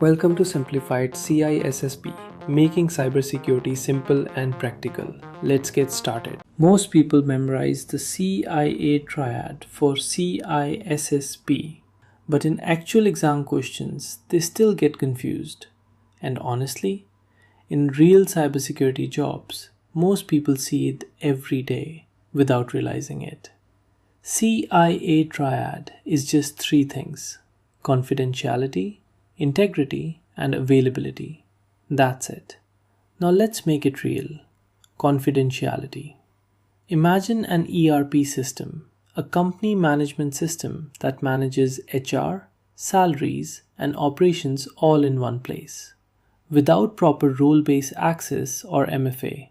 Welcome to Simplified CISSP, making cybersecurity simple and practical. Let's get started. Most people memorize the CIA Triad for CISSP, but in actual exam questions, they still get confused. And honestly, in real cybersecurity jobs, most people see it every day without realizing it. CIA Triad is just three things: confidentiality, integrity, and availability. That's it. Now let's make it real. Confidentiality. Imagine an ERP system, a company management system that manages HR, salaries, and operations all in one place. Without proper role-based access or MFA,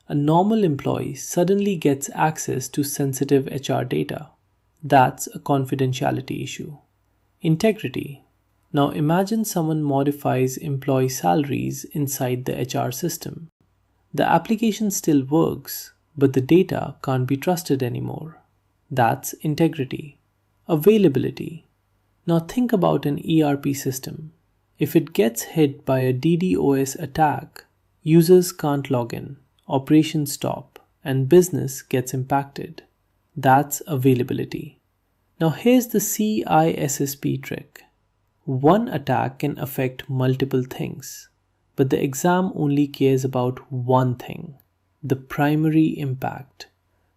a normal employee suddenly gets access to sensitive HR data. That's a confidentiality issue. Integrity. Now imagine someone modifies employee salaries inside the HR system. The application still works, but the data can't be trusted anymore. That's integrity. Availability. Now think about an ERP system. If it gets hit by a DDoS attack, users can't log in, operations stop, and business gets impacted. That's availability. Now here's the CISSP trick. One attack can affect multiple things, but the exam only cares about one thing, the primary impact.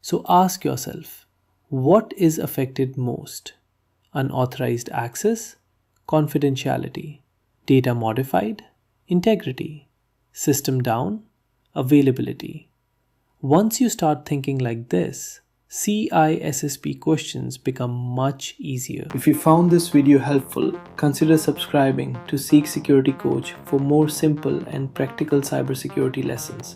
So ask yourself, what is affected most? Unauthorized access, confidentiality, data modified, integrity, system down, availability. Once you start thinking like this, CISSP questions become much easier. If you found this video helpful, consider subscribing to Seek Security Coach for more simple and practical cybersecurity lessons.